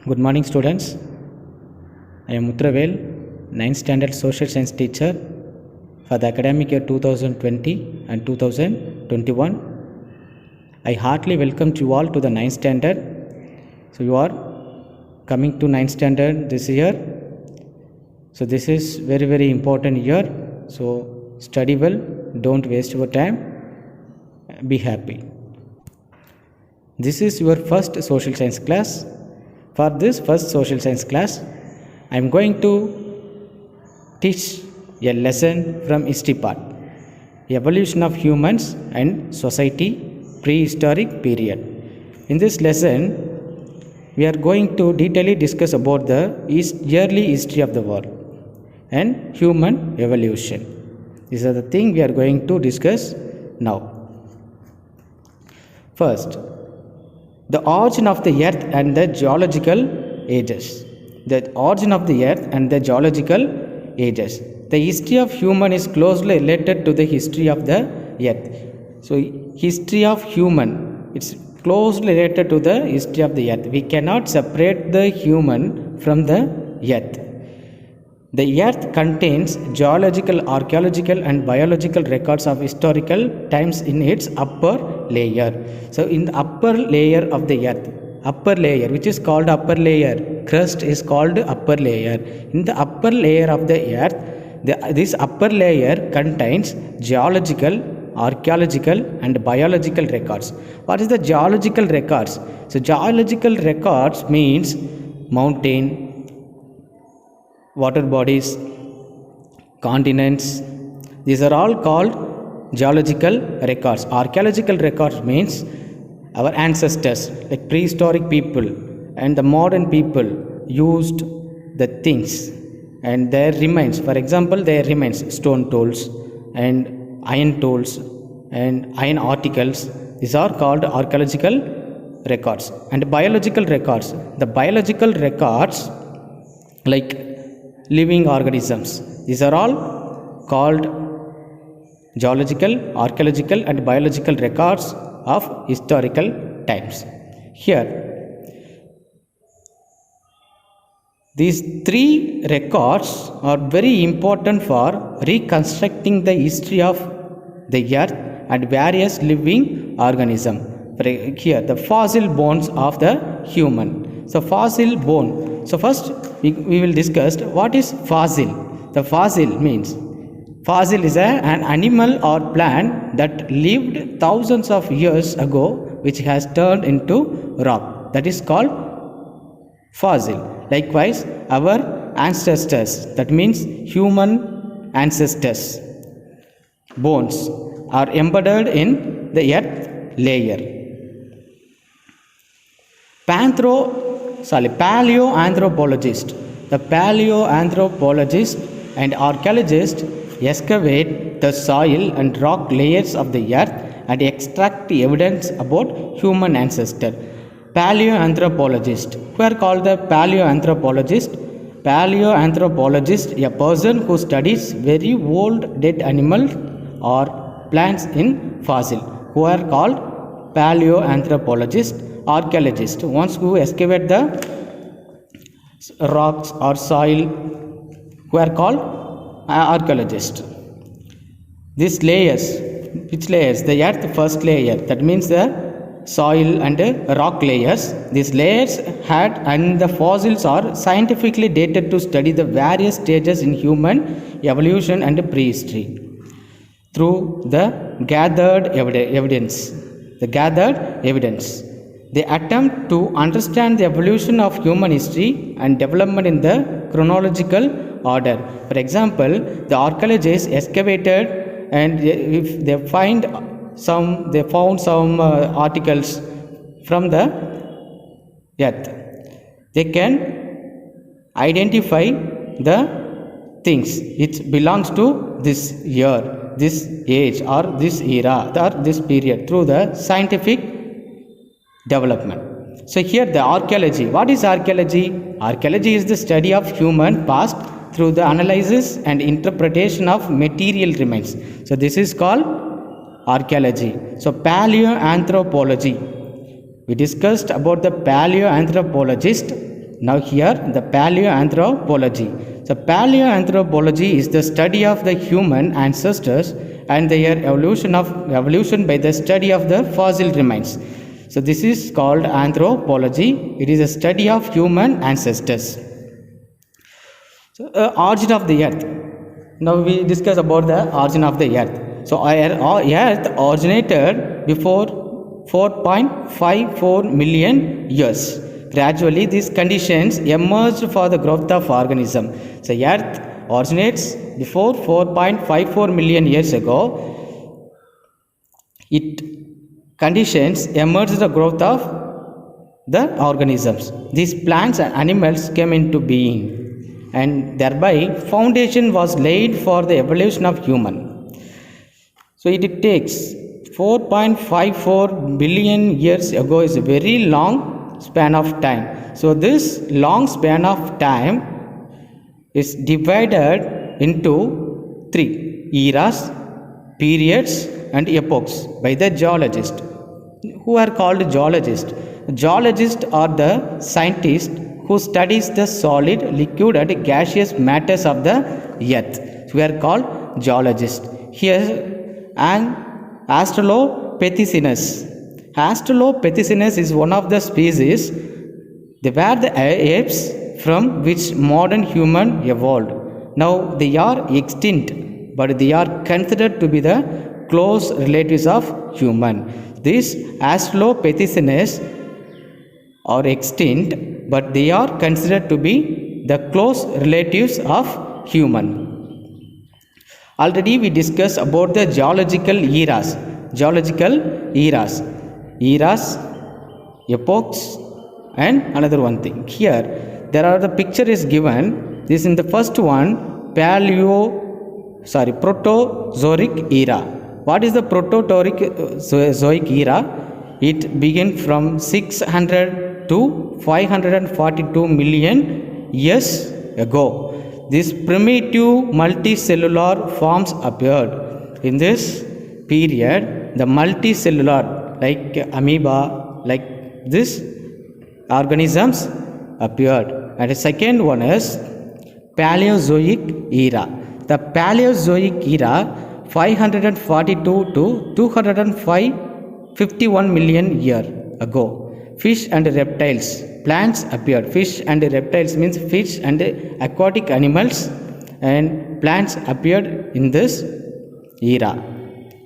Good morning, students. I am Mutravel, 9th standard social science teacher for the academic year 2020 and 2021. I heartily welcome you all to the 9th standard. So you are coming to 9th standard this year. So this is very important year. So study well, don't waste your time, be happy. This is your first social science class. For this first social science class, I am going to teach a lesson from history part, evolution of humans and society, prehistoric period. In this lesson, we are going to detailedly discuss about the early history of the world and human evolution. These are the things we are going to discuss now. First, the origin of the earth and the geological ages. The origin of the earth and the geological ages. The history of human is closely related to the history of the earth. So, history of human, it's closely related to the history of the earth. We cannot separate the human from the earth. The earth contains geological, archaeological and biological records of historical times in its upper layer. So in the upper layer of the earth, upper layer, which is called upper layer, crust is called upper layer. In the upper layer of the earth, this upper layer contains geological, archaeological and biological records. What is the geological records? So geological records means mountain, water bodies, continents. These are all called geological records. Archaeological records means our ancestors, like prehistoric people and the modern people used the things and their remains. For example, their remains, stone tools and iron tools and iron articles. These are called archaeological records. And biological records. The biological records like living organisms. These are all called geological, archaeological and biological records of historical times. Here, these three records are very important for reconstructing the history of the earth and various living organisms. Here, the fossil bones of the human. So, fossil bone. So, first we will discuss what is fossil. The fossil means, fossil is an animal or plant that lived thousands of years ago which has turned into rock. That is called fossil. Likewise, our ancestors, that means human ancestors, bones are embedded in the earth layer. Paleoanthropologist. The paleoanthropologist and archaeologist excavate the soil and rock layers of the earth and extract evidence about human ancestor. Paleoanthropologist. Who are called the paleoanthropologist? Paleoanthropologist, a person who studies very old dead animals or plants in fossil. Who are called paleoanthropologist. Archaeologist, ones who excavate the rocks or soil, who are called archaeologists. These layers, which layers? The earth first layer, that means the soil and rock layers. These layers had and the fossils are scientifically dated to study the various stages in human evolution and prehistory through the gathered evidence. The gathered evidence. They attempt to understand the evolution of human history and development in the chronological order. For example, the archaeologists excavated and if they found some articles from the earth. They can identify the things. It belongs to this year, this age or this era or this period through the scientific development. So here the archaeology. What is archaeology? Archaeology is the study of human past through the analysis and interpretation of material remains. So this is called archaeology. So paleoanthropology. We discussed about the paleoanthropologist. Now here the paleoanthropology. So paleoanthropology is the study of the human ancestors and their evolution by the study of the fossil remains. So this is called anthropology. It is a study of human ancestors. So origin of the earth. Now we discuss about the origin of the earth. So our earth originated before 4.54 million years. Gradually these conditions emerged for the growth of organism. So earth originates before 4.54 million years ago. It conditions emerged the growth of the organisms. These plants and animals came into being, and thereby foundation was laid for the evolution of human. So it takes 4.54 billion years ago is a very long span of time. So this long span of time is divided into 3 eras, periods and epochs by the geologists. Who are called geologists? Geologists are the scientists who studies the solid, liquid and gaseous matters of the earth. We are called geologists. Here an Australopithecines. Australopithecines is one of the species. They were the apes from which modern human evolved. Now they are extinct, but they are considered to be the close relatives of human. These Australopithecines are extinct, but they are considered to be the close relatives of human. Already we discussed about the geological eras, epochs and another one thing. Here there are the picture is given. This in the first one, Proterozoic era. What is the Proterozoic era? It began from 600 to 542 million years ago. These primitive multicellular forms appeared. In this period, the multicellular like amoeba, like this organisms appeared. And the second one is Paleozoic era. The Paleozoic era 542 to 251 million year ago. Fish and reptiles, plants appeared. Fish and reptiles means fish and aquatic animals and plants appeared in this era.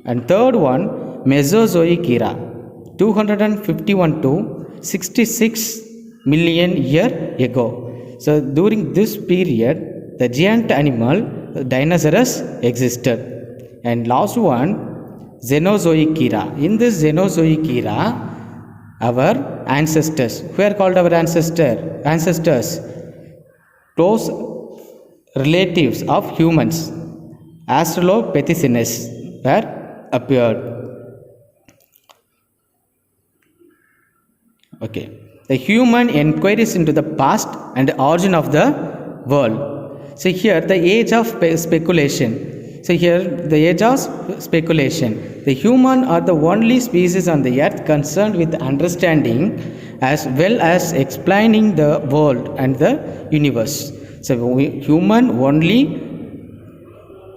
And third one, Mesozoic era 251 to 66 million year ago. So during this period the giant animal dinosaurs existed. And last one, Cenozoic era. In this Cenozoic era, our ancestors, who are called our ancestors, close relatives of humans, Australopithecines were appeared. Okay, the human inquiries into the past and the origin of the world. So here the age of speculation. So here the age of speculation. The human are the only species on the earth concerned with understanding as well as explaining the world and the universe. So human only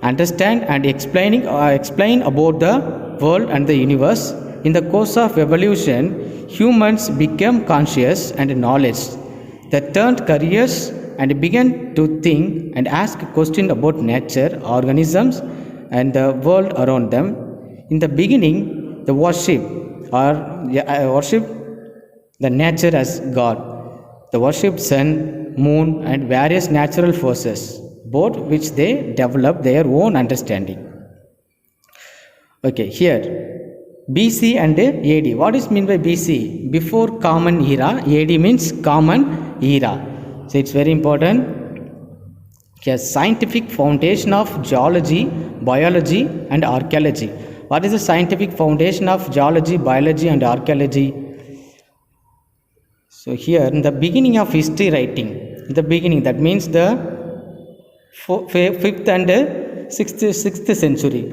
understand and explain about the world and the universe. In the course of evolution, humans became conscious and knowledge. They turned careers and began to think and ask questions about nature, organisms and the world around them. In the beginning, the worship the nature as God. They worshipped sun, moon and various natural forces, both which they developed their own understanding. Okay, here BC and AD. What is meant by BC? Before common era. AD means common era. So it's very important. Yes, scientific foundation of geology, biology and archaeology. What is the scientific foundation of geology, biology and archaeology? So here in the beginning of history writing, the beginning, that means the 5th and 6th century,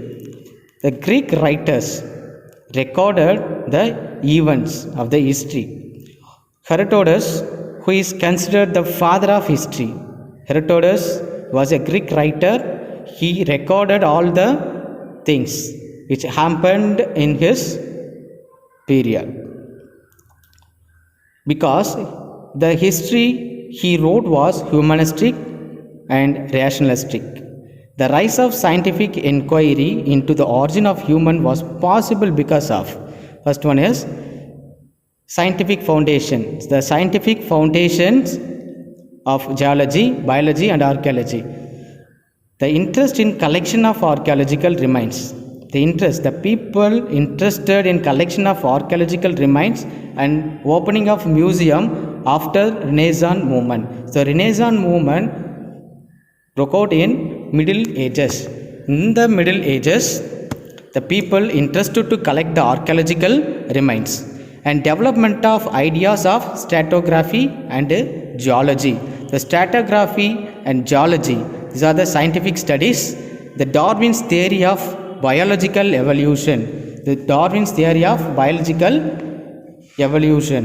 the Greek writers recorded the events of the history. Herodotus, who is considered the father of history. Herodotus was a Greek writer. He recorded all the things which happened in his period. Because the history he wrote was humanistic and rationalistic. The rise of scientific inquiry into the origin of human was possible because of, first one is scientific foundations, the scientific foundations of geology, biology and archaeology. The interest in collection of archaeological remains. The people interested in collection of archaeological remains and opening of museum after Renaissance movement. So Renaissance movement broke out in Middle Ages. In the Middle Ages, the people interested to collect the archaeological remains and development of ideas of stratigraphy and geology. The stratigraphy and geology, these are the scientific studies. The Darwin's theory of biological evolution. The Darwin's theory of biological evolution.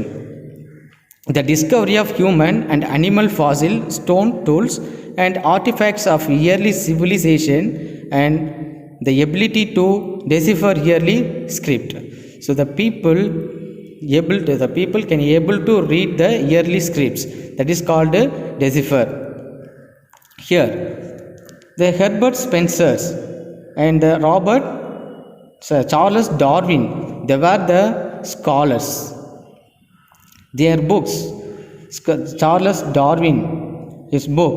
The discovery of human and animal fossil, stone tools and artifacts of early civilization and the ability to decipher early script. So the people can able to read the early scripts, that is called decipher. Here the Herbert Spencer's and Charles Darwin, they were the scholars. Their books, Charles Darwin, his book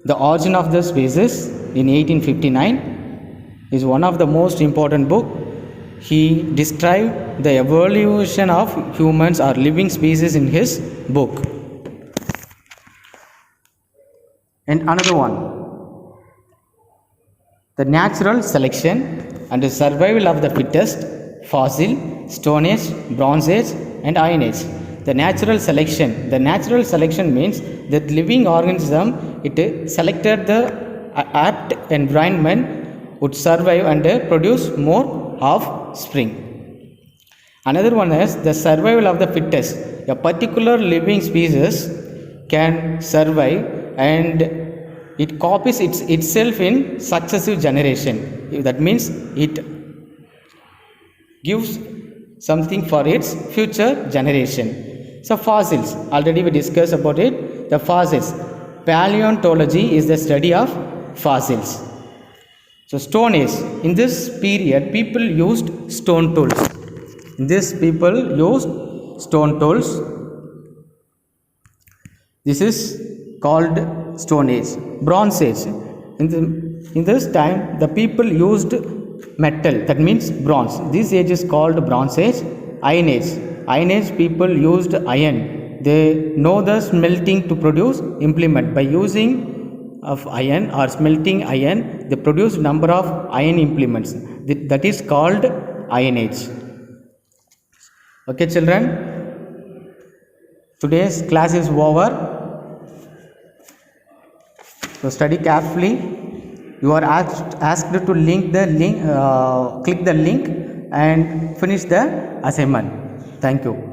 The Origin of the Species in 1859 is one of the most important book. He described the evolution of humans or living species in his book. And another one, the natural selection and the survival of the fittest, fossil, Stone Age, Bronze Age and Iron Age. The natural selection means that living organism, it selected the apt environment would survive and produce more offspring. Another one is the survival of the fittest. A particular living species can survive and it copies itself in successive generation. That means it gives something for its future generation. So fossils, already we discussed about it. The fossils, paleontology is the study of fossils. So Stone Age, in this period people used stone tools. This is called Stone Age. Bronze Age, in this time the people used metal, that means bronze. This age is called Bronze Age. Iron Age people used iron. They know the smelting to produce implement. By using of iron or smelting iron, they produce number of iron implements. That is called Iron Age. Okay children, today's class is over. So study carefully. You are asked to click the link and finish the assignment. Thank you.